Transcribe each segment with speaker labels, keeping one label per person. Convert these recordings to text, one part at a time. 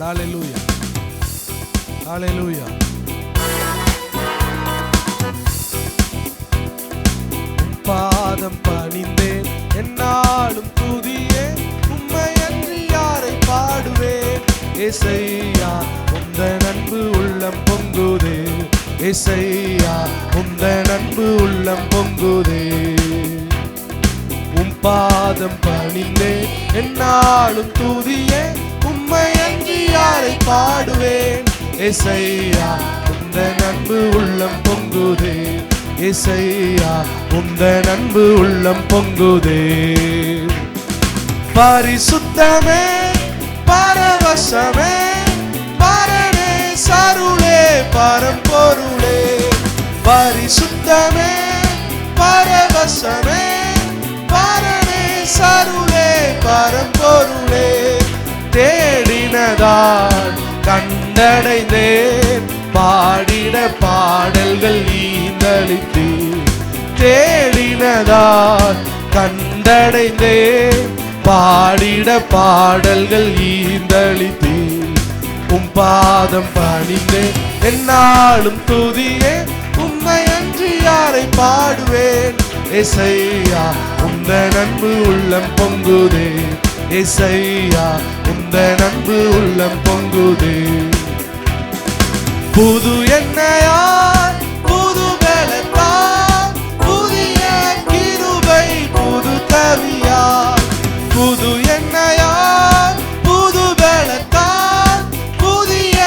Speaker 1: God. Hallelujah. Hallelujah. பாதம் பணிந்தேன் என்னாலும் துதியே உம்மை அன்றி யாரை பாடுவேன் ஏசையா உந்தன் அன்பு உள்ளம் பொங்குதே ஏசையா உந்தன் அன்பு உள்ளம் பொங்குதே உம் பாதம் பணிந்தேன் என்னாலும் துதியே உம்மை அன்றி யாரை பாடுவேன் ஏசையா உந்தன் அன்பு உள்ளம் பொங்குதே ஏசையா உந்தன் அன்பு உள்ளம் பொங்குதே பரிசுத்தமே பரவசமே பரனே சருளே பரம்பொருளே பரிசுத்தமே பரவசமே பரனே சருளே பரம்பொருளே தேடினதால் கண்டடைந்தேன் பாடிட பாடல்கள் ஈந்தளித்தீர் தேடினதால் கண்டடைந்தேன் பாடிட பாடல்கள் ஈந்தளித்தீர் உம் பாதம் பணிந்தேன் என்னாலும் துதியே உம்மை அன்றி யாரை பாடுவேன் ஏசையா உந்தன் அன்பு உள்ளம் பொங்குதே ஏசையா உந்தன் அன்பு உள்ளம் பொங்குதே புது எண்ணெயால் புது பலத்தால் புதிய கிருபை புது கவியால் புது எண்ணெயால் புது பலத்தால் புதிய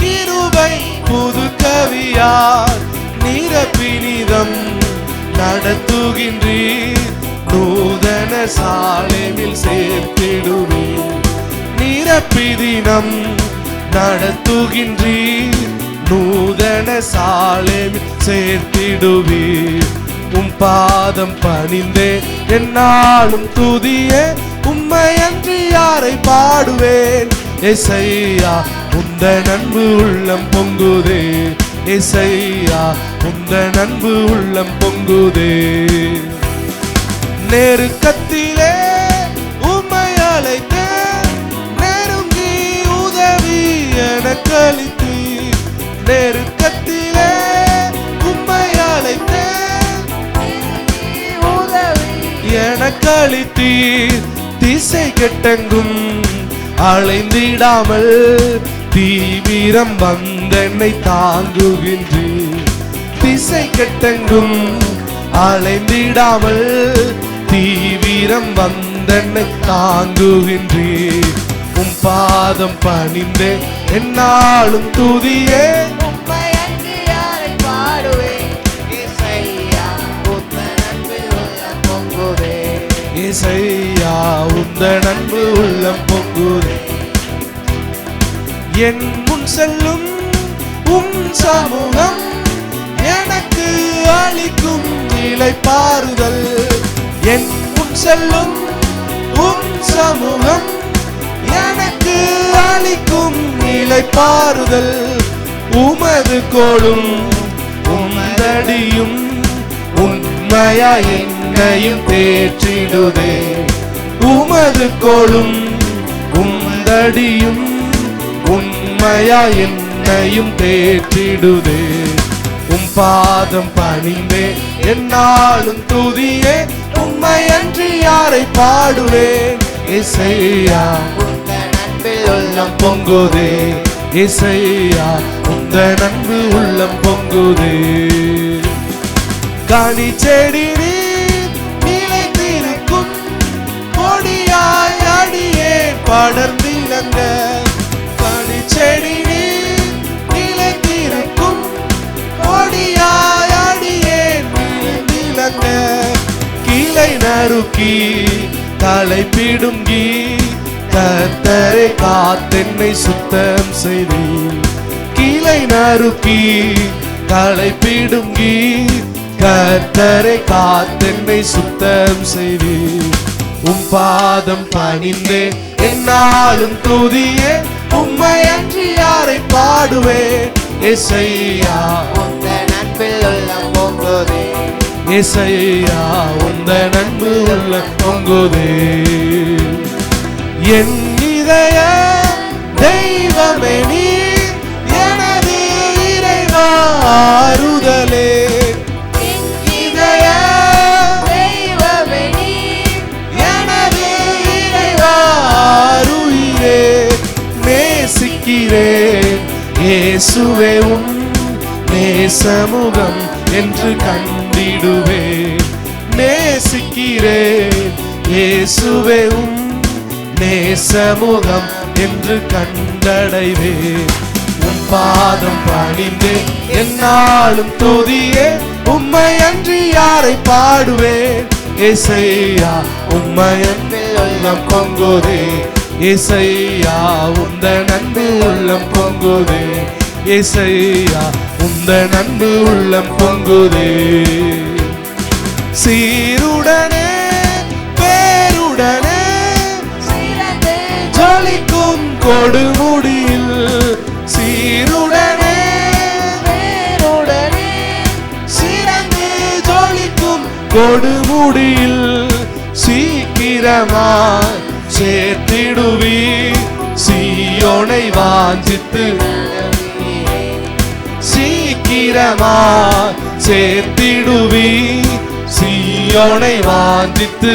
Speaker 1: கிருபை புது கவியால் நிரப்பினிதம் நடத்துகின்றீர் நூதன சாலையில் சேர்த்திடுவீர் நிரப்பிதினம் நடத்துகின்றீர் நூதன சாலையில் சேர்த்திடுவீர் உம் பாதம் பணிந்தே என்னாலும் துதியே உம்மை அன்றி யாரை பாடுவேன் ஏசையா உந்தன் அன்பு உள்ளம் பொங்குதே ஏசையா உந்தன் அன்பு உள்ளம் பொங்குதே நெருக்கத்திலே உம்மை அழைத்தேன் நெருங்கி உதவி எனக்கு அளித்தீர் நெருக்கத்திலே உம்மை அழைத்தேன் உதவி எனக்கு அளித்தீர் திசை கெட்டெங்கும் அலைந்திடாமல் தீவிரம் வந்தென்னை தாங்குகின்றீர் திசை கெட்டெங்கும் அலைந்திடாமல் தீவிரம் வந்தென்னை தாங்குகின்றீர் உம் பாதம் பணிந்தே என்னாலும் துதியே
Speaker 2: உம்மை அன்றி யாரை பாடுவேன் ஏசையா உந்தன் அன்பு உள்ளம் பொங்குதே
Speaker 1: ஏசையா உந்தன் அன்பு உள்ளம் பொங்குதே என் முன் செல்லும் உம் சமூகம் எனக்கு அளிக்கும் இளைப்பாறுதல் என் முன் செல்லும் உம் சமூகம் எனக்கு அளிக்கும் இளைப்பாறுதல் உமது கோலும் உமதடியும் உண்மையா என்னையும் தேற்றிடுதே உமது கோலும் உமதடியும் உண்மையா என்னையும் தேற்றிடுதே உம் பாதம் பணிந்தே என்னாலும் துதியே உம்மை அன்றி யாரை பாடுவேன் ஏசையா
Speaker 2: உந்தன் அன்பில்
Speaker 1: உள்ளம் பொங்குதே ஏசையா உந்தன் அன்பு உள்ளம் பொங்குதே கனி செடி நீர் நிலைத்திருக்கும் கொடியாய் அடியே படர்ந்திலங்க கனி செடி நீர் நிலைத்திருக்கும் கொடியாய் அடியே நிலங்க கிளை நறுக்கி தலை பிடுங்கி கர்த்தரை காத்தென்னை சுத்தம் செய்தீர் கிளை நறுக்கி தலை பிடுங்கி கர்த்தரை காத்தென்னை சுத்தம் செய்தீர் உம் பாதம் பணிந்தே என்னாலும் துதியே உம்மை அன்றி யாரை பாடுவேன் ஏசையா
Speaker 2: உந்தன் அன்பில் உள்ளம் பொங்குதே
Speaker 1: ஏசையா உந்தன் அன்பு உள்ளம் பொங்குதே என் இதய தெய்வம் நேசிக்கிறேன் இயேசுவே உம் நேசமுகம் என்று கண்டிடுவேன். நேசிக்கிறேன் இயேசுவே உம் நேசமுகம் என்று கண்டடைவேன். உம் பாதம் பணிந்தே என்னாலும் துதியே உம்மை அன்றி யாரை பாடுவேன். ஏசையா உம்மை அன்பில் உள்ளம் பொங்குதே. ஏசையா உந்த நன்பு உள்ளம் பொங்குதே. ஏசையா உந்த நன்பு உள்ளம் பொங்குதே. சீருடனே பேருடனே ஜொலிக்கும் கொடுமுடியில் சீருடனே பேருடனே சிறந்து ஜொலிக்கும் கொடுமுடியில் சீக்கிரமாய் சேர்த்திடுவி சீயோனை வாஞ்சித்து சீக்கிரமாய் சேர்த்திடுவி சீயோனை வாஞ்சித்து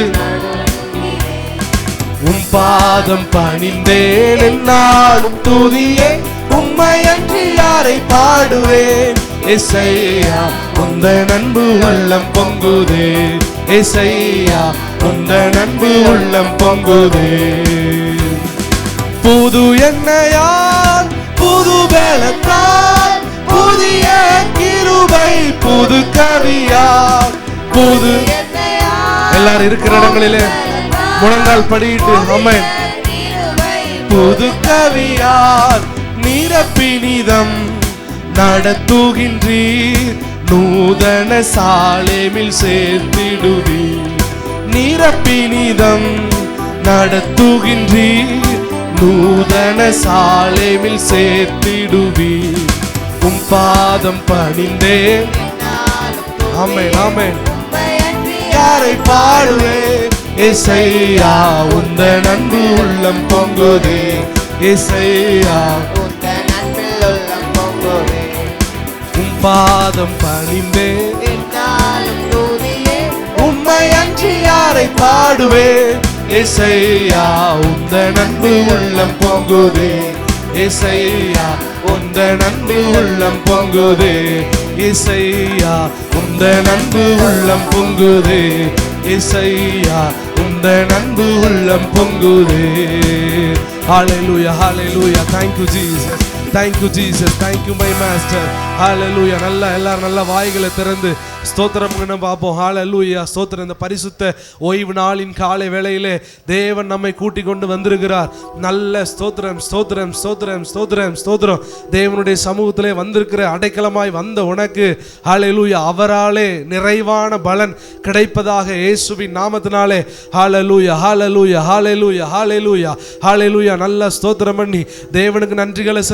Speaker 1: உம் பாதம் பணிந்தேன் என்னாலும் துதியே உம்மை அன்றி யாரை பாடுவேன். ஏசையா உந்த நன்பு உள்ளம் பொங்குதே. ஏசையா உந்த நன்பு உள்ளம் பொங்குதே. புது எண்ணெயால் புது பலத்தால் புதிய கிருபை புது கவியால் புது எல்லாரும் இருக்கிற இடங்களிலே முழங்கால் படியிட்டு ஆமென். புது கவியால் நிரப்பினிதம் நடத்துகின்றீர் நூதன சாலேமில் சேர்த்திடுவீர். நிரப்பினிதம் நடத்துகின்றீர் நூதன சாலேமில் சேர்த்திடுவீர். உம் பாதம் பணிந்தேன் ஆமென் ஆமென் யாரை பாடுவேன். ஏசையா உந்த நன்பு உள்ளம் பொங்குதே. ஏசையா
Speaker 2: உந்த நன்பில் உள்ளம் பொங்குதே.
Speaker 1: உம் பாதம் பணிந்தேன்
Speaker 2: என்னாலும் துதியே
Speaker 1: உம்மை அன்றி யாரை பாடுவேன். ஏசையா உந்த நன்பு உள்ளம் பொங்குதே. ஏசையா உந்த நன்பு உள்ளம் பொங்குதே. ஏசையா உந்த நன்பு உள்ளம் பொங்குதே. ஏசையா உந்த நன்பு உள்ளம் பொங்குதே. ஹalleluya hallelujah thank you jesus thank you jesus thank you my master hallelujah நல்ல எல்லாரும் நல்ல வாய்களை திறந்து ஸ்தோத்திரம் பண்ண பாப்போம். ஹalleluya ஸ்தோத்திரம். இந்த பரிசுத்த ஓய்வு நாளின் காலை வேளையிலே தேவன் நம்மை கூட்டி கொண்டு வந்திருக்கிறார். நல்ல ஸ்தோத்திரம் ஸ்தோத்திரம் ஸ்தோத்திரம் ஸ்தோத்திரம் ஸ்தோத்திரம். தேவனுடைய சமூகத்திலே வந்திருக்கிற அடைக்கலமாய் வந்த உனக்கு ஹalleluya அவராலே நிறைவான பலன் கிடைப்பதாக இயேசுவின் நாமத்தினாலே ஹalleluya hallelujah hallelujah hallelujah hallelujah நல்ல ஸ்தோத்திரம் பண்ணி தேவனுக்கு நன்றிகளை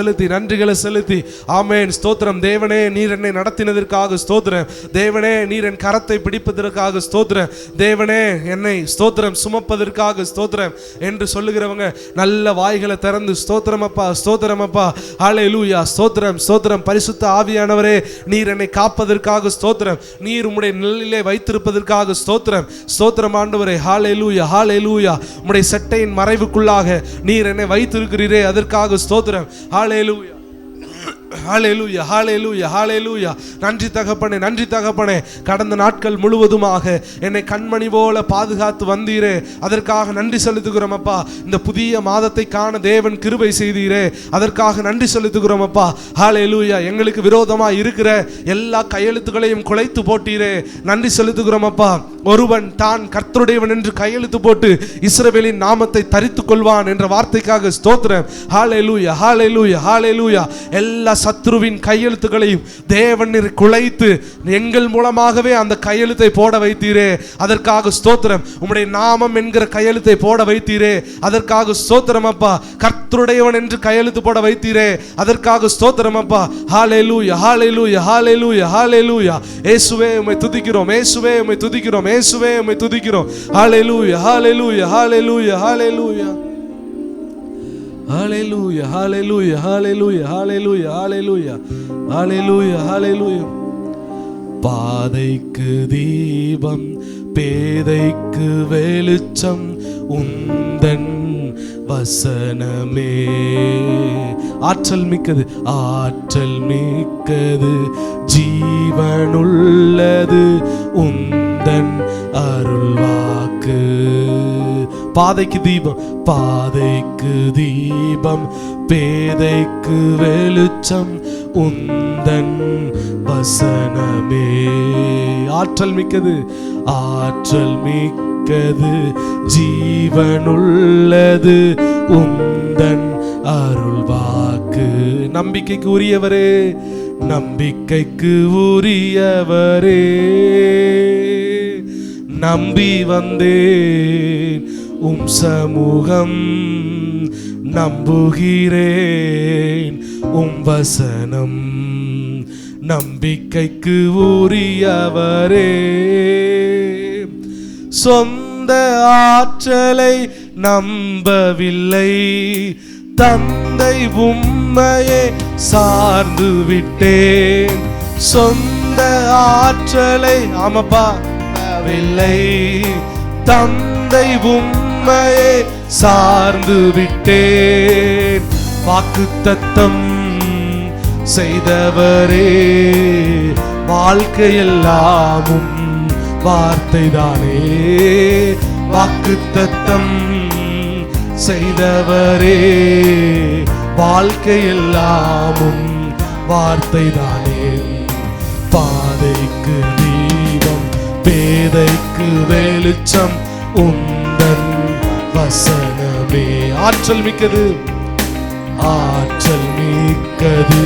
Speaker 1: செலுத்தி ஆமென் ஸ்தோத்திரம். தேவனே நீர் என்னை நடத்தினதற்காக ஸ்தோத்திரம். தேவனே நீர் என் கரத்தை பிடிப்பதற்காக ஸ்தோத்திரம். தேவனே என்னை ஸ்தோத்திரம் சுமப்பதற்காக ஸ்தோத்திரம் என்று சொல்லுகிறவங்க நல்ல வாய்களை திறந்து ஸ்தோத்திரம் அப்பா ஸ்தோத்திரம் அப்பா ஹalleluya ஸ்தோத்திரம் ஸ்தோத்திரம். பரிசுத்த ஆவியானவரே நீர் என்னை காப்பதற்காக ஸ்தோத்திரம். நீர் உம்முடைய நிழலிலே வைத்திருப்பதற்காக ஸ்தோத்திரம் ஸ்தோத்திரம் ஆண்டவரே. ஹalleluya hallelujah உம்முடைய சட்டையின் மறைவுக்குள்ளாக நீர் என்னை வைத்திருக்கிறீரே அதற்காக ஸ்தோத்திரம். ஹalleluya ஹalleluya hallelujah hallelujah. நன்றி தகப்பனே நன்றி தகப்பனே. கடந்த நாட்கள் முழுவதுமாக என்னை கண்மணி போல பாதுகாத்து வந்தீரே அதற்காக நன்றி செலுத்துகிறோம் அப்பா. இந்த புதிய மாதத்தை காண தேவன் கிருபை செய்தீரே அதற்காக நன்றி செலுத்துகிறோம் அப்பா. ஹalleluya எங்களுக்கு விரோதமாக இருக்கிற எல்லா கையெழுத்துக்களையும் குலைத்து போட்டீரே நன்றி செலுத்துகிறோம் அப்பா. ஒருவன் தான் கர்த்தருடையவன் என்று கையெழுத்து போட்டு இஸ்ரவேலின் நாமத்தை தரித்துக் கொள்வான் என்ற வார்த்தைக்காக ஸ்தோத்திரம். ஹalleluya hallelujah hallelujah. எல்லா சத்ருவின் கையெழுத்துக்களையும் தேவன் குலைத்து எங்கள் மூலமாகவே அந்த கையெழுத்தை போட வைத்தீரே அதற்காக ஸ்தோத்திரம். உம்முடைய நாமம் என்கிற கையெழுத்தை போட வைத்தீரே அதற்காக ஸ்தோத்திரம் அப்பா. கர்த்தருடையவன் என்று கையெழுத்து போட வைத்தீரே அதற்காக ஸ்தோத்திரம் அப்பா. ஹalleluya hallelujah hallelujah hallelujah. இயேசுவே உம்மை துதிக்கிறோம் இயேசுவே உம்மை துதிக்கிறோம் இயேசுவே உம்மை துதிக்கிறோம். ஹalleluya hallelujah hallelujah hallelujah hallelujah hallelujah hallelujah hallelujah hallelujah hallelujah hallelujah. பாதைக்கு தீபம் பேதைக்கு வெளிச்சம் உந்தன் வசனமே. ஆற்றல் மிக்கது, ஆற்றல் மிக்கது, ஜீவனுள்ளது உந்தன் அருள்வாக்கு. பாதைக்கு தீபம், பாதைக்கு தீபம், பேதைக்கு வெளிச்சம் உந்தன் வசனமே. ஆற்றல் மிக்கது, ஆற்றல் மிக்கது, ஜீவனுள்ளது உந்தன் அருள்வாக்கு. நம்பிக்கைக்கு உரியவரே, நம்பிக்கைக்கு உரியவரே, நம்பி வந்தேன் உம் சமூகம், நம்புகிறேன் உம் வசனம். நம்பிக்கைக்கு உரியவரே, சொந்த ஆற்றலை நம்பவில்லை, தந்தை உம்மையே சார்ந்து விட்டேன். சொந்த ஆற்றலை ஆமப்பா வில்லை, தந்தை உம்மையே சார்ந்து விட்டேன். வாக்குத்தத்தம் செய்தவரே, வாழ்க்கையெல்லாமும் வார்த்தைதானே. வாக்குத்தத்தம் செய்தவரே, வாழ்க்கையெல்லாமும் வார்த்தைதானே. பாதைக்கு தீபம், பேதைக்கு வெளிச்சம் உந்தன் வசனமே. ஆற்றல் மிக்கது, ஆற்றல் மிக்கது,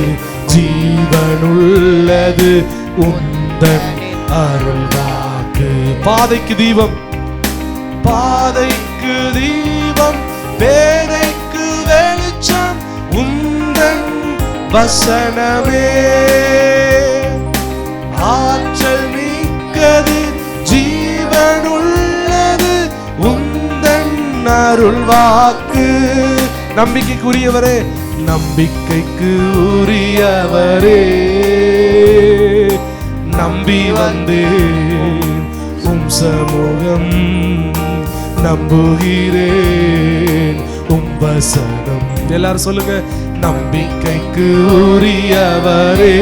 Speaker 1: ஜீவனுள்ளது உந்தன் அருள்வாக்கு. பாதைக்கு தீபம், பாதைக்கு தீபம், பேதைக்கு வெளிச்சம் உந்தன் வசனமே. ஆற்றல் மிக்கது, ஜீவனுள்ளது உந்தன் அருள்வாக்கு. நம்பிக்கைக்குரியவரே, நம்பிக்கைக்கு உரியவரே, நம்பி வந்தேன் உம் சமூகம், நம்புகிறேன் உம் வசனம். எல்லாரும் சொல்லுங்க, நம்பிக்கைக்கு உரியவரே,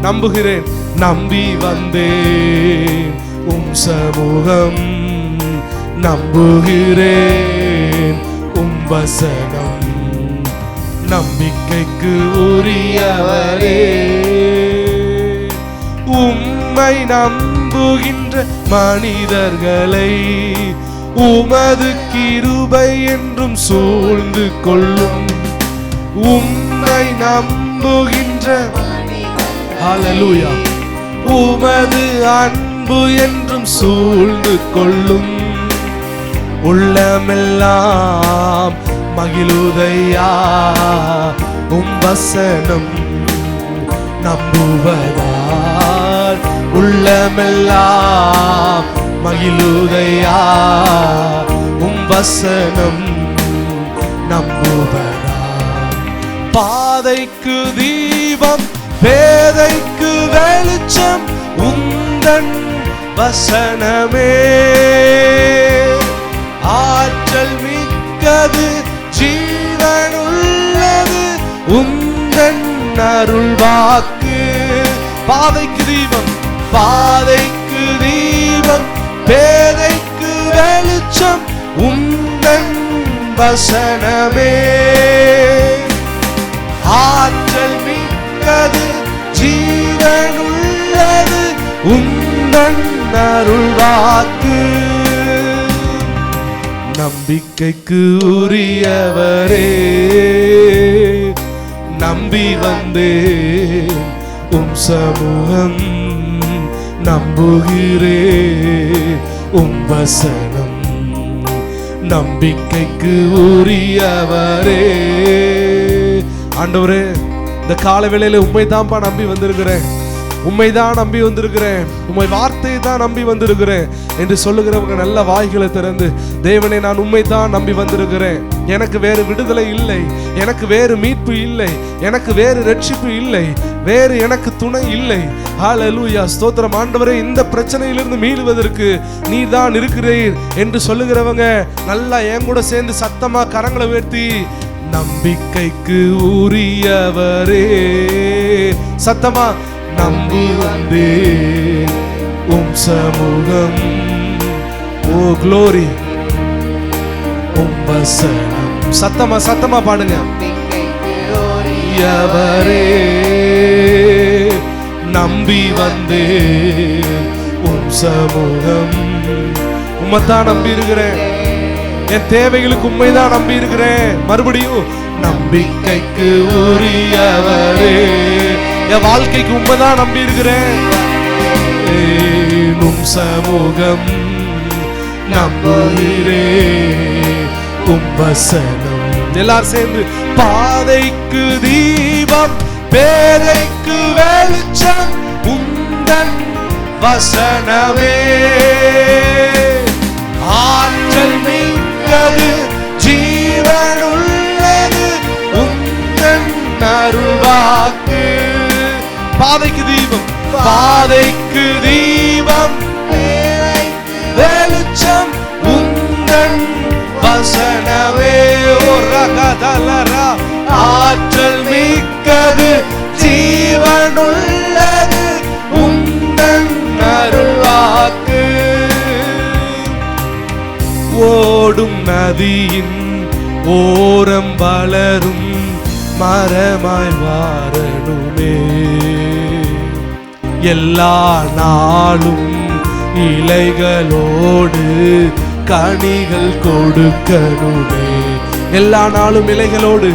Speaker 1: நம்புகிறேன், நம்பி வந்தேன் உம் சமூகம், நம்புகிறேன் உம் வசனம். நம்பிக்கைக்கு உரியவரே, உம்மை நம்புகின்ற மனிதர்களை உமது கிருபை என்றும் சூழ்ந்து கொள்ளும். உம்மை நம்புகின்ற ஹல்லேலூயா, உமது அன்பு என்றும் சூழ்ந்து கொள்ளும். உள்ளமெல்லாம் மகிழுதையா உம் வசனம் நம்புவதால். உள்ளமெல்லாம் மகிழுதையா உம் வசனம் நம்புவதால். பாதைக்கு தீபம், பேதைக்கு வெளிச்சம் உந்தன் வசனமே. ஆற்றல் மிக்கது, ஜீவனுள்ளது உந்தன் அருள்வாக்கு. பாதைக்கு தீபம், பாதைக்கு தீபம், பேதைக்கு வெளிச்சம் உந்தன் வசனமே. ஆற்றல் மிக்கது, ஜீவனுள்ளது உந்தன் அருள்வாக்கு. நம்பிக்கைக்கு உரியவரே, நம்பி வந்தேன் உம் சமூகம், நம்புகிறேன் உம் வசனம். நம்பிக்கைக்கு உரியவரே. ஆண்டவரே, இந்த கால வேளையில உம்மை தான்ப்பா நம்பி வந்திருக்கிறேன், உம்மைதான் நம்பி வந்திருக்கிறேன், உம்மை வார்த்தையை தான் நம்பி வந்திருக்கிறேன் என்று சொல்லுகிறவங்க நல்ல வாய்களை திறந்து, தேவனே நான் உம்மை தான் நம்பி வந்திருக்கிறேன், எனக்கு வேறு விடுதலை இல்லை, எனக்கு வேறு மீட்பு இல்லை, எனக்கு வேறு ரட்சிப்பு இல்லை, வேறு எனக்கு துணை இல்லை. ஹல்லேலூயா, ஸ்தோத்திரம் ஆண்டவரே. இந்த பிரச்சனையிலிருந்து மீளுவதற்கு நீர் தான் இருக்கிறீர் என்று சொல்லுகிறவங்க நல்லா என் கூட சேர்ந்து சத்தமா கரங்களை உயர்த்தி, நம்பிக்கைக்கு உரியவரே, சத்தமா நம்பி வந்தே உம் சமூகம், ஓ க்ளோரி, உம் வசனம். சத்தமா சத்தமா பாடுங்க. உரியவரே, நம்பி வந்தே உம் சமூகம். உம்மைத்தான் நம்பி இருக்கிறேன், என் தேவைகளுக்கு உண்மைதான் நம்பி இருக்கிறேன். மறுபடியும் நம்பிக்கைக்கு உரியவரே, என் வாழ்க்கைக்கு உண்மைதான் நம்பி இருக்கிறேன். உம் சமூகம் நம்புகிறே உம் வசனம். எல்லாரும் சேர்ந்து, பாதைக்கு தீபம் பேதைக்கு வெளிச்சம் உந்தன் வசனமே, ஆற்றல் மிக்கது ஜீவனுள்ளது உந்தன் அருள்வாக்கு. பாதைக்கு தீபம், பாதைக்கு தீபம் வெளிச்சம் உந்தன் வசனமே, ஆற்றல் மிக்கது ஜீவனுள்ளது உந்தன் அருள்வாக்கு. ஓடும் நதியின் ஓரம் வளரும் மரமாய் வாரணுமே, எல்லா நாளும் இலைகளோடு கனிகள் கொடுக்கணுமே. எல்லா நாளும் இலைகளோடு,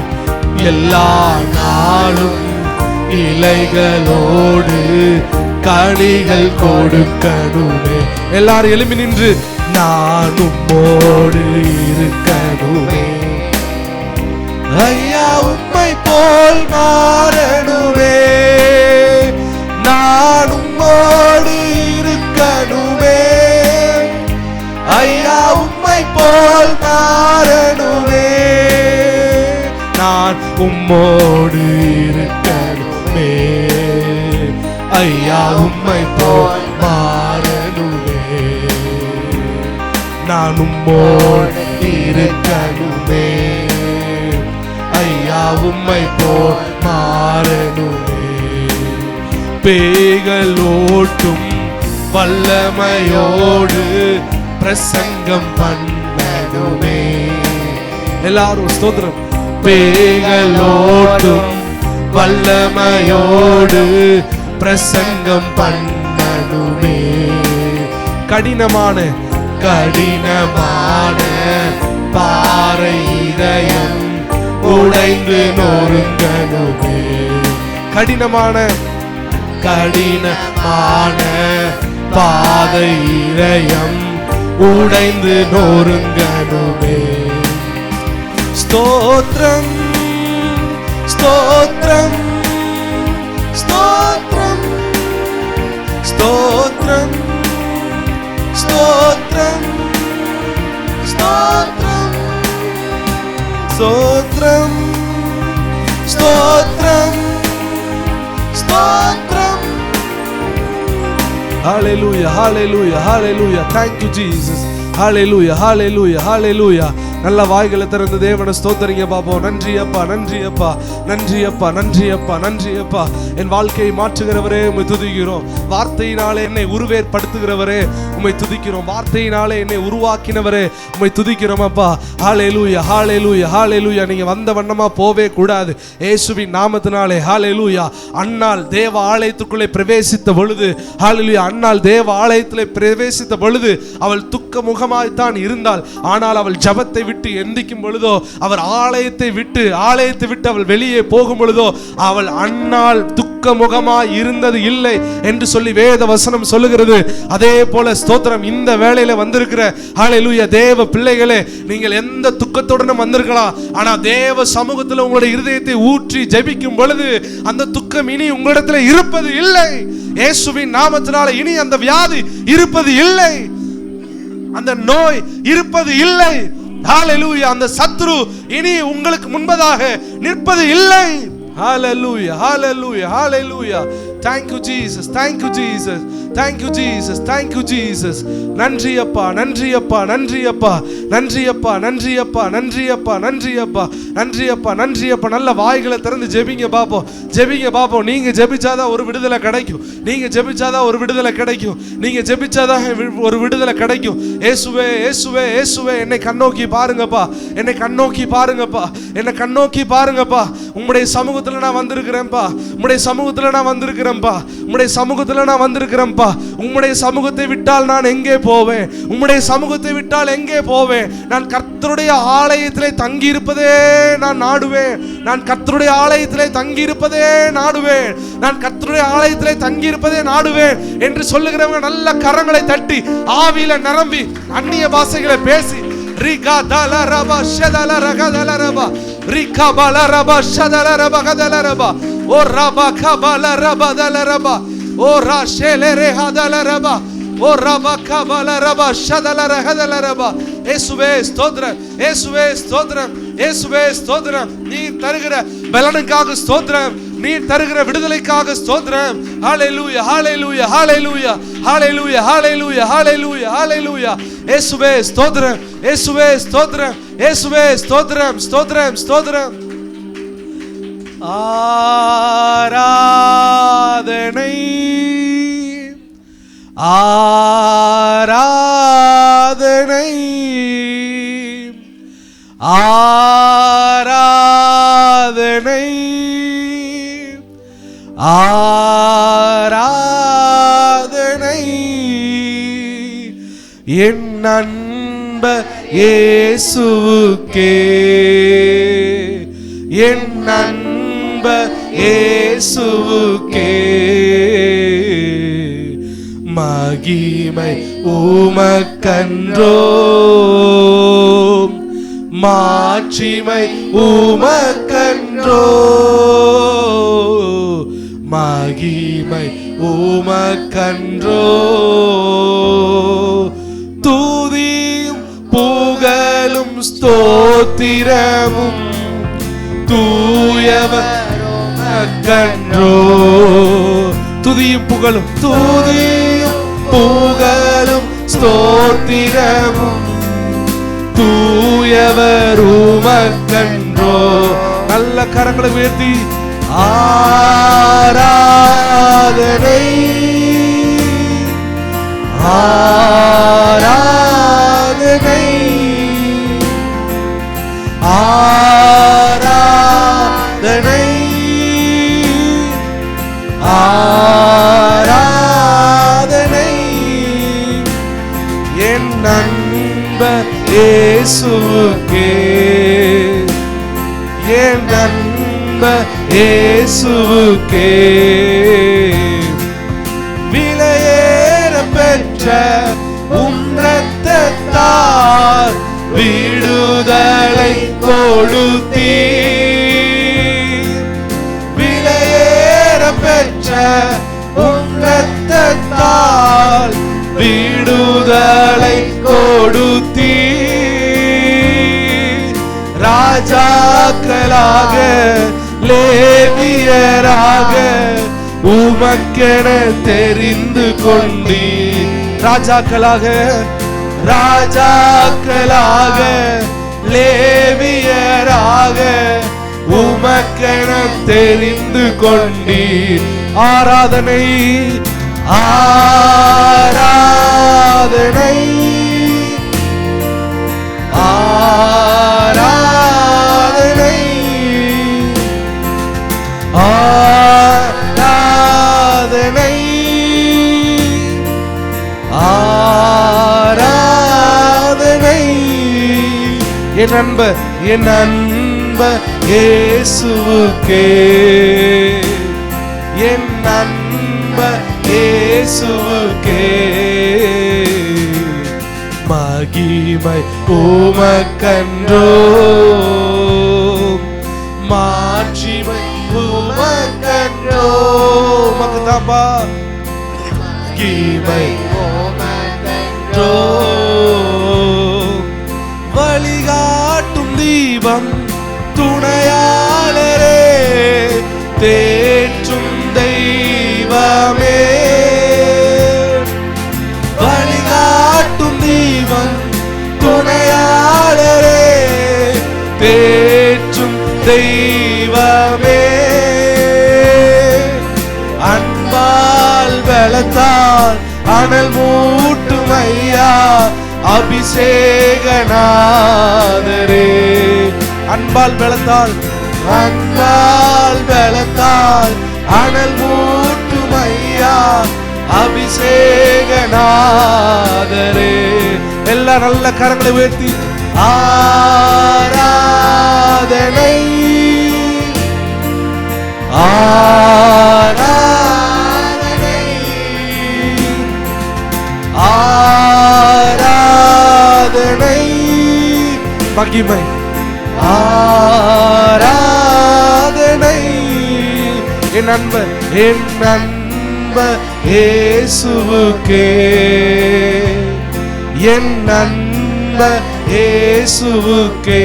Speaker 1: எல்லா நாளும் இலைகளோடு கனிகள் கொடுக்கணுமே. எல்லாரும் எழுப்பி நின்று, நான் உம்மோடு இருக்கணுமே, ஐயா உம்மை போல் மாறணுமே, நான் உம்மோடு இருக்கணுமே, ஐயா உம்மை போல் மாறணுமே, நான் உம்மோடு இருக்கணுமே, ஐயா உம்மை போல் மாறணுமே, நான் உம்மோடு இருக்கணுமே, ஐயா உம்மை போல் மாறணுமே. பேய்கள் ஓட்டும் வல்லமையோடு பிரசங்கம் பண்ணணுமே. எல்லாரும் ஸ்தோத்திரம். பேய்கள் ஓட்டும் வல்லமையோடு பிரசங்கம் பண்ணணுமே. கடினமான கடினமான பாறை இதயம் உடைந்து நொறுங்கணுமே. கடினமான கடினமான பாதை இதயம் உடைந்து நொறுங்கணுமே. ஸ்தோத்திரம் ஸ்தோத்திரம் ஸ்தோத்திரம் ஸ்தோத்திரம் ஸ்தோத்திரம் ஸ்தோத்திரம் ஸ்தோத்திரம் ஸ்தோத்திரம் ஸ்தோத்திரம். Hallelujah, hallelujah, hallelujah. Thank you Jesus. Hallelujah, hallelujah, hallelujah. நல்ல வாய்களை திறந்து தேவனை ஸ்தோத்தரிங்க பாப்போம். நன்றி அப்பா, நன்றி அப்பா, நன்றி அப்பா, நன்றி அப்பா, நன்றி அப்பா. என் வாழ்க்கையை மாற்றுகிறவரே உம்மை துதிக்கிறோம். வார்த்தையினாலே என்னை உருவேற்படுத்துகிறவரே உம்மை துதிக்கிறோம். வார்த்தையினாலே என்னை உருவாக்கினவரே உம்மை துதிக்கிறோம் அப்பா. ஹல்லேலூயா, ஹல்லேலூயா, ஹல்லேலூயா. நீங்க வந்த வண்ணமா போவே கூடாது இயேசுவின் நாமத்தினாலே. ஹல்லேலூயா. அன்னாள் தேவ ஆலயத்துக்குள்ளே பிரவேசித்த பொழுது, ஹல்லேலூயா, அன்னாள் தேவ ஆலயத்திலே பிரவேசித்த பொழுது அவள் துக்க முகமாய்த்தான் இருந்தாள். ஆனால் அவள் ஜபத்தை விட்டு எந்திக்கும் பொழுதோ, அவர் ஆலயத்தை விட்டு அவள் வெளியே போகும் பொழுதோ, அவள் அன்னாள் துக்க முகமாய் இருந்தது இல்லை என்று சொல்லி வேத வசனம் சொல்லுகிறது. அதே போல ஸ்தோத்திரம், இந்த வேளையில வந்திருக்கிற ஹல்லேலூயா தேவ பிள்ளைகளே, நீங்கள் எந்த துக்கத்துடனும் வந்திருக்கலாம். ஆனா தேவ சமூகத்தில் உங்களுடைய இருதயத்தை ஊற்றி ஜெபிக்கும் பொழுது அந்த துக்கம் இனி உங்களிடத்தில் இருப்பது இல்லை. இயேசுவின் நாமத்தினால இனி அந்த வியாதி இருப்பது இல்லை, அந்த நோய் இருப்பது இல்லை. ஹalleluya. அந்த சத்துரு இனி உங்களுக்கு முன்பதாக நிற்பது இல்லை. ஹalleluya, hallelujah, hallelujah. Thank you Jesus, thank you Jesus, thank you Jesus, thank you Jesus. நன்றி அப்பா, நன்றி அப்பா, நன்றி அப்பா, நன்றி அப்பா, நன்றி அப்பா, நன்றி அப்பா, நன்றி அப்பா, நன்றி அப்பா, நன்றி அப்பா. நல்ல வாய்களை திறந்து ஜெபிங்க பாப்போம், ஜெபிங்க பாப்போம். நீங்க ஜெபிச்சாதான் ஒரு விடுதலை கிடைக்கும், நீங்க ஜெபிச்சாதான் ஒரு விடுதலை கிடைக்கும், நீங்க ஜெபிச்சாதான் ஒரு விடுதலை கிடைக்கும். இயேசுவே, இயேசுவே, இயேசுவே, என்னை கண்ணோக்கி பாருங்கப்பா, என்னை கண்ணோக்கி பாருங்கப்பா, என்னை கண்ணோக்கி பாருங்கப்பா. உம்முடைய சமூகத்துல நான் வந்திருக்கிறேன்ப்பா, உம்முடைய சமூகத்துல நான் வந்திருக்கிறேன்ப்பா, உம்முடைய சமூகத்துல நான் வந்திருக்கிறேன்ப்பா. உம்முடைய சமூகத்தை விட்டால் நான் எங்கே போவேன்? உம்முடைய சமூகத்தை விட்டால் எங்கே போவேன்? நான் கர்த்தருடைய ஆலயத்திலே தங்கி இருப்பதே நான் நாடுவேன். நான் கர்த்தருடைய ஆலயத்திலே தங்கி இருப்பதே நாடுவேன். நான் கர்த்தருடைய ஆலயத்திலே தங்கி இருப்பதே நாடுவேன் என்று சொல்லுகிறவங்க நல்ல கரங்களை தட்டி ஆவியில நிரம்பி அந்நிய பாஷைகளை பேசி ரிகா தலரபா ஷதலரகதலரபா ரிகா பலரபா ஷதலரபகதலரபா ஓ ரபா கபலரபதலரபா ஓ ராஷேலரே ஹதலரபா ஓ ரபா கபலரபா ஷதலரகதலரபா. இயேசுவே ஸ்தோத்திரம், இயேசுவே ஸ்தோத்திரம், இயேசுவே ஸ்தோத்திரம். நீ தருகிற பலனுக்காக ஸ்தோத்திரம், நீ தருகிற விடுதலைக்காக ஸ்தோத்திரம். ஹalleluya, ஹalleluya, ஹalleluya, ஹalleluya, ஹalleluya, ஹalleluya, ஹalleluya. இயேசுவே ஸ்தோத்திரம், இயேசுவே ஸ்தோத்திரம், இயேசுவே ஸ்தோத்திரம், ஸ்தோத்திரம், ஸ்தோத்திரம். ஆராதனை ஆராதனை ஆராதனை ஆராதனை என் அன்ப இயேசுவுக்கே, என் அன்ப இயேசுவுக்கே மகிமை உமக்கன்றோ, மாட்சிமை உமக்கன்றோ, மகிமை உமக்கன்றோ. துதியும் புகழும் ஸ்தோத்திரமும் தூயவர் உமக்கன்றோ. துதியும் புகழும், துதியும் புகழும் ஸ்தோத்திரமும் தூயவர் உமக்கன்றோ. நல்ல கரங்களை உயர்த்தி ஆராதனை ஆராதனை ஆராதனை ஆராதனை என் அன்ப இயேசுவுக்கே, என் அன்ப இயேசுவுக்கே விலையேற பெற்ற உம் இரத்தத்தால் விடுதலை கொடுத்தீர். விலையேற பெற்ற உம் இரத்தத்தால் விடுதலை கொடுத்தீர். ராஜாக்களாக லேவியராக உமக்கென தெரிந்து கொண்டீர். ராஜாக்களாக, ராஜாக்களாக லேவியராக உமக்கென தெரிந்து கொண்டீர். ஆராதனை ஆராதனை ஆராதனை ஆராதனை ஆராதனை என் அன்ப, என் அன்ப இயேசுவுக்கே, என் அன்ப இயேசுவுக்கே மகிமை உமக்கன்றோ, மாட்சிமை உமக்கன்றோ. உமக்கு தாப்பா மகிமை உமக்கன்றோ. வழிகா தெய்வம் துணையாளரே, தேற்றும் தெய்வமே, வழிகாட்டும் தெய்வம் துணையாளரே, தேற்றும் தெய்வமே, அன்பால் பலத்தால் அனல் மூட்டும் ஐயா அபிஷேகநாதரே. அன்பால் பலத்தால் அனல் மூட்டும் ஐயா அபிஷேகநாதரே. எல்லா நல்ல கரங்களை உயர்த்தி ஆராதனை ஆராதனை ஆராதனை மகிமை ஆராதனை. என் அன்பர் இயேசுவுக்கே, என் அன்பர் இயேசுவுக்கே,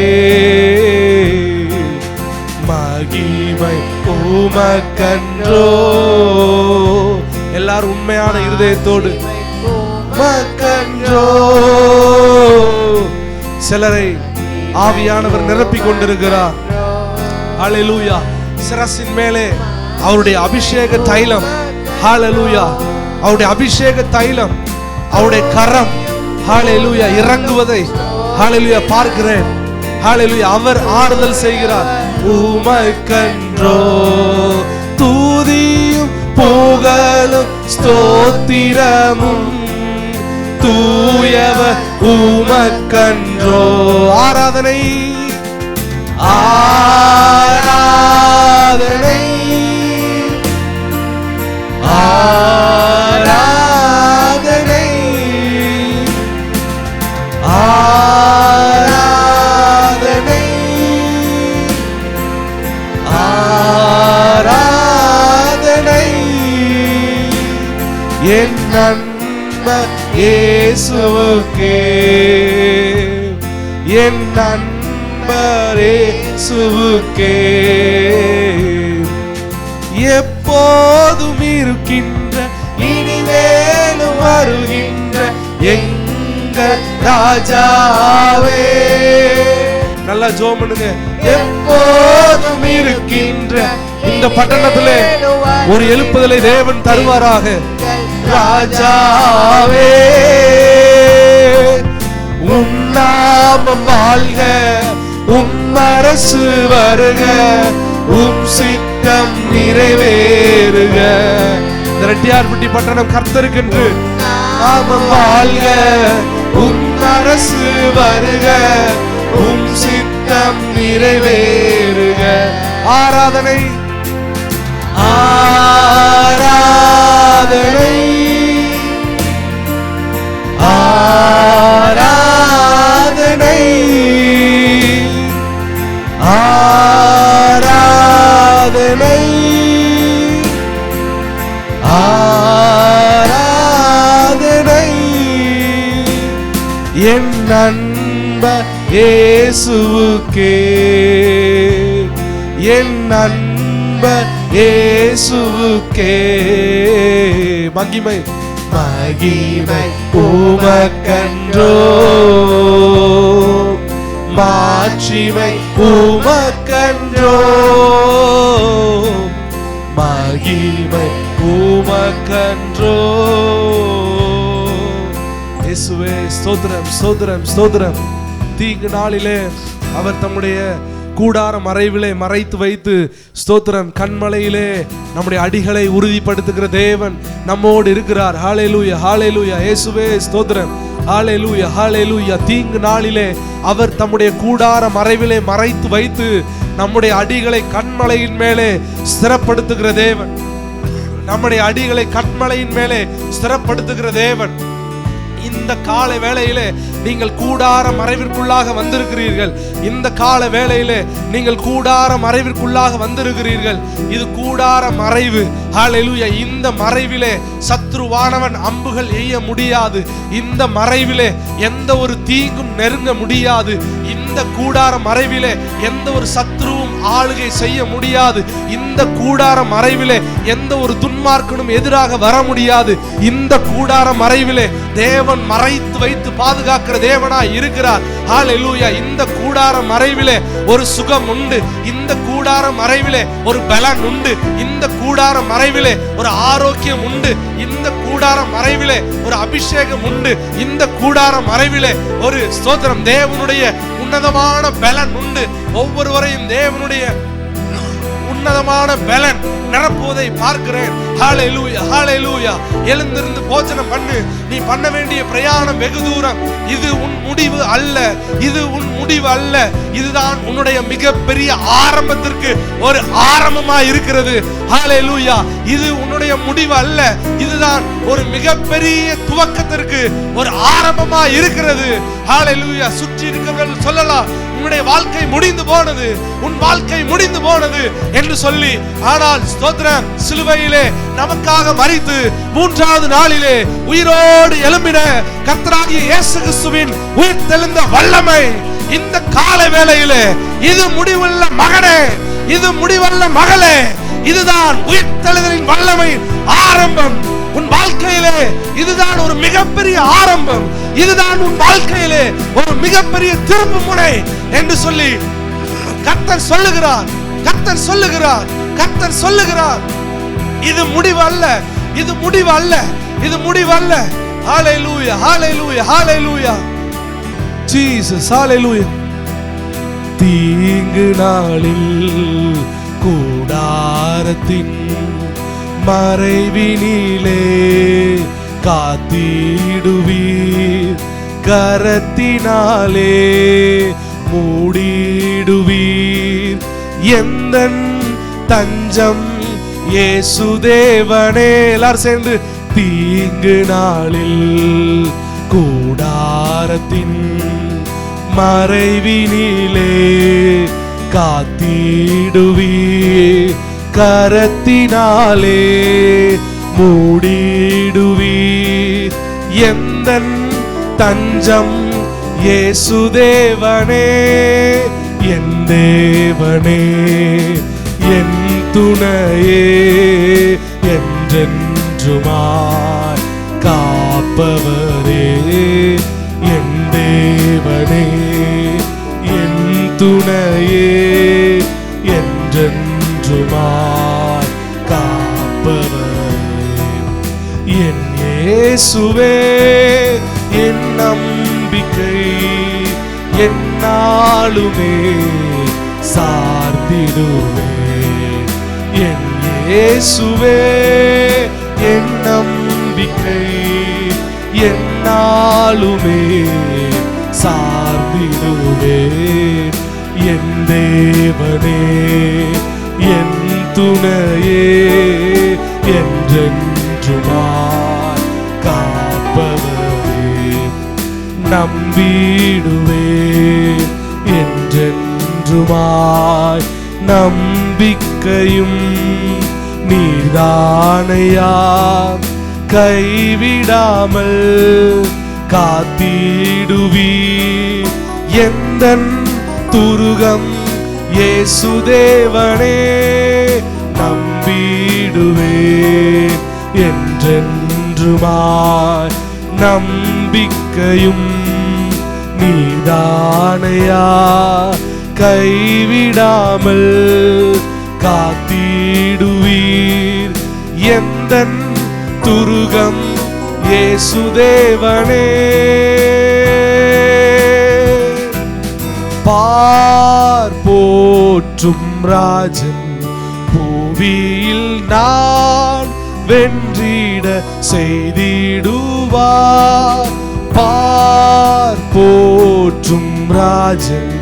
Speaker 1: மகிமை உமக்கன்றோ. எல்லாரும் உண்மையான இருதயத்தோடு உமக்கன்றோ. சிலரை ஆவியானவர் நிரப்பிக் கொண்டிருக்கிறார். ஹல்லேலூயா. சிரசின் மேலே அவருடைய அபிஷேக தைலம், ஹல்லேலூயா, அவருடைய அபிஷேக தைலம், அவருடைய கரம், ஹல்லேலூயா, இறங்குவதை ஹல்லேலூயா பார்க்கிறேன். ஹல்லேலூயா. அவர் ஆறுதல் செய்கிறார். உமக்கன்றோ தூதியும் புகழும் ஸ்தோத்திரமும், தூயவர் உமக்கன்றோ. ஆராதனை ஆராதனை ஆராதனை ஆராதனை ஆராதனை. என் அன்பர் இயேசுவுக்கே, என் அன்பர் இயேசுவுக்கே, எப்போதும் இருக்கின்ற இனிமேலும் வருகின்ற எங்கள் ராஜாவே. நல்லா ஜெபம் பண்ணுங்க. எப்போதும் இருக்கின்ற இந்த பட்டணத்திலே ஒரு எழுப்புதலை தேவன் தருவாராக. ராஜாவே உம் நாமம் வாழ்க, உம் அரசு வருக, உம் சித்தம் நிறைவேறுக. ரெட்டியார்பட்டி பட்டணம் கர்த்தருக்கென்று நாமம் வாழ்க, உம் அரசு வருக, உம் சித்தம் நிறைவேறுக. ஆராதனை ஆராதனை ஆராதனை ஆராதனை ஆராதனை. என் அன்பர் இயேசுவுக்கே, என் அன்பர் இயேசுவுக்கே, மகிமை மகிமை உமக்கன்றோ, மாட்சிமை உமக்கன்றோ, மகிமை உமக்கன்றோ. இயேசுவே ஸ்தோத்திரம் ஸ்தோத்திரம் ஸ்தோத்திரம். தீங்கு நாளிலே அவர் தம்முடைய கூடார மறைவிலே மறைத்து வைத்து ஸ்தோத்திரம் கண்மலையிலே நம்முடைய அடிகளை உறுதிப்படுத்துகிற தேவன் நம்மோடு இருக்கிறார். ஹல்லேலூயா ஹல்லேலூயா. இயேசுவே ஸ்தோத்திரம். ஹல்லேலூயா ஹல்லேலூயா. தீங்கு நாளிலே அவர் தம்முடைய கூடார மறைவிலே மறைத்து வைத்து நம்முடைய அடிகளை கண்மலையின் மேலே ஸ்திரப்படுத்துகிற தேவன், நம்முடைய அடிகளை கண்மலையின் மேலே ஸ்திரப்படுத்துகிற தேவன். இந்த காலை வேளையிலே நீங்கள் கூடார மறைவிற்குள்ளாக வந்திருக்கிறீர்கள். இந்த கால வேளையிலே நீங்கள் கூடார மறைவிற்குள்ளாக வந்திருக்கிறீர்கள். இது கூடார மறைவு. ஹல்லேலூயா. இந்த மறைவிலே சத்ருவானவன் அம்புகள் எய்ய முடியாது. இந்த மறைவிலே எந்த ஒரு தீங்கும் நெருங்க முடியாது. இந்த கூடார மறைவிலே எந்த ஒரு சத்ருவும் ஆளுகை செய்ய முடியாது. இந்த கூடார மறைவிலே எந்த ஒரு துன்மார்க்கனும் எதிராக வர முடியாது. இந்த கூடார மறைவிலே தேவன் மறைத்து வைத்து பாதுகாக்கிற தேவனாய் இருக்கிறார். ஹல்லேலூயா. இந்த கூடார மறைவிலே ஒரு சுகம் உண்டு. இந்த கூடார மறைவிலே ஒரு பலன் உண்டு. இந்த கூடார மறைவிலே ஒரு ஆரோக்கியம் உண்டு. இந்த கூடார மறைவிலே ஒரு அபிஷேகம் உண்டு. இந்த கூடார மறைவிலே ஒரு ஸ்தோத்திரம், தேவனுடைய உன்னதமான பலன் உண்டு. ஒவ்வொருவரையும் தேவனுடைய உன்னதமான பலன் நிரப்புவதை பார்க்கிறேன். ஹல்லேலூயா, ஹல்லேலூயா. எழுந்திருந்து போஜனம் பண்ணு. நீ பண்ண வேண்டிய பிரயாணம் வெகு தூரம். இது உன் முடிவு அல்ல. இது உன் முடிவு அல்ல. இதுதான் உன்னுடைய மிகப்பெரிய ஆரம்பத்திற்கு ஒரு ஆரம்பமா இருக்கிறது. ஹல்லேலூயா. இது உன்னுடைய முடிவு அல்ல. இதுதான் ஒரு மிகப்பெரிய துவக்கத்திற்கு ஒரு ஆரம்பமா இருக்கிறது. ஹல்லேலூயா. சுற்றி இருக்கிறவர்கள் சொல்லலாம், உன்னுடைய வாழ்க்கை முடிந்து போனது, உன் வாழ்க்கை முடிந்து போனது என்று சொல்லி. ஆனால் ஸ்தோத்திரம், சிலுவையிலே நமக்காக மரித்து மூன்றாவது நாளிலே உயிரோடு எழும்பின கர்த்தராகிய இயேசு கிறிஸ்துவின் உயிர்த்தெழுந்த வல்லமை இந்த காலை வேளையிலே, இது முடிவல்ல மகனே, இது முடிவல்ல மகளே, இதுதான் உயிர்த்தெழுதலின் வல்லமை ஆரம்பம். உன் வாழ்க்கையிலே இதுதான் ஒரு மிகப்பெரிய ஆரம்பம். இதுதான் உன் வாழ்க்கையிலே ஒரு மிகப்பெரிய திருப்பு முனை என்று சொல்லி கர்த்தர் சொல்லுகிறார். கர்த்தர் சொல்லுகிறார். கர்த்தர் சொல்லுகிறார். இது முடிவு அல்ல. இது முடிவு அல்ல. இது முடிவு அல்ல. ஹல்லேலூயா, ஹல்லேலூயா, ஹல்லேலூயா. ஜீசஸ், ஹல்லேலூயா. தீங்கு நாளில் கூடாரத்தின் மறைவினிலே காத்திடுவீர், கரத்தினாலே மூடிடுவீர். எந்தன் தஞ்சம் இயேசு தேவனே. எல்லாரும் சேர்ந்து, தீங்கு நாளில் கூடாரத்தின் மறைவினிலே காத்திடுவீர், கரத்தினாலே மூடிடுவீர். எந்தன் தஞ்சம் இயேசு தேவனே, என் தேவனே, என் துணையே, என்றென்றுமாய் காப்பவரே, என் தேவனே, என் துணையே, என்றென்றுமாய் காப்பவரே, என் இயேசுவே, என் நம்பிக்கை, என்னாலுமே சார்ந்திடுவேன். என் இயேசுவே, என் நம்பிக்கை, என்னாலுமே சார்ந்திடுவேன். என் தேவனே, என் துணையே, என்றென்றுமாய் காப்பவரே, நம்பிடுவேன் என்றென்றுமாய். நம்பிக்கையும் நீர்தானையா, கைவிடாமல் காத்திடுவீர். எந்தன் துருகம் இயேசு தேவனே, நம்பிடுவேன் என்றென்றுமாய். நம்பிக்கையும் நீதானையா, கைவிடாமல் காத்திடுவீர். எந்தன் துருகம் இயேசு தேவனே. பார் போற்றும் ராஜன் பூவியில் நான் வென்றிட செய்திடுவார். பார் போற்றும் ராஜன்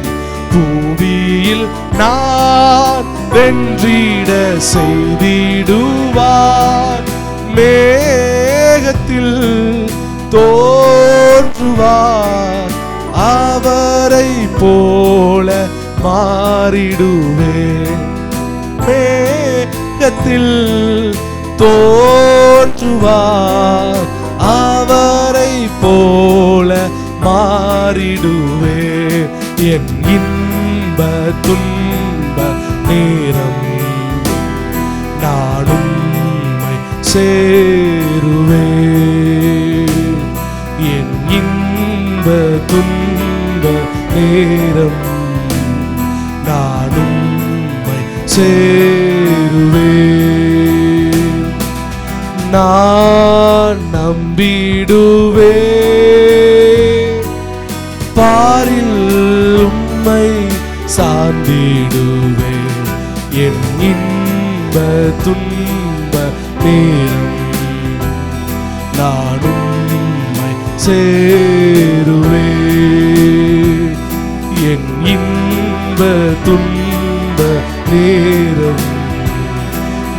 Speaker 1: பூவியில் நான் வென்றிட செய்திடுவார். மேகத்தில் போல மாறிடுவேன். மேகத்தில் தோன்றுவார், அவரை போல மாறிடுவேன். என் இன்ப துன்ப நேரம் நான் உம்மை சேருவேன். என் இன்ப துன்ப நேரம் நான் உம்மை சேருவேன். நான் நம்பிடுவேன், பாரில் உம்மை சார்ந்திடுவேன். என் இன்ப துன்ப நேரம் நான் உம்மை சேருவேன். என் இன்ப துன்ப நேரம்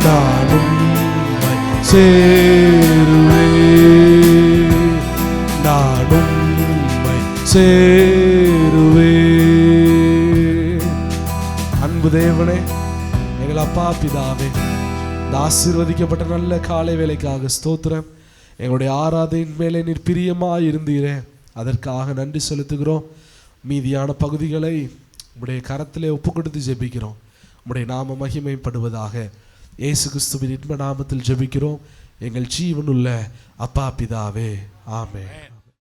Speaker 1: நான் உம்மை சேருவேன். நான் உம்மை சேருவேன். அன்பு தேவனே, எங்கள் அப்பா பிதாவே, இந்த ஆசீர்வதிக்கப்பட்ட நல்ல காலை வேளைக்காக ஸ்தோத்திரம். எங்களுடைய ஆராதனையின் மேலே நீர் பிரியமாய் இருந்தீரே, அதற்காக நன்றி செலுத்துகிறோம். மீதியான பகுதிகளை உம்முடைய கரத்திலே ஒப்பு கொடுத்து ஜெபிக்கிறோம். உம்முடைய நாம மகிமைப்படுவதாக. இயேசு கிறிஸ்துவின் இன்ப நாமத்தில் ஜெபிக்கிறோம் எங்கள் ஜீவனுள்ள அப்பா பிதாவே, ஆமென்.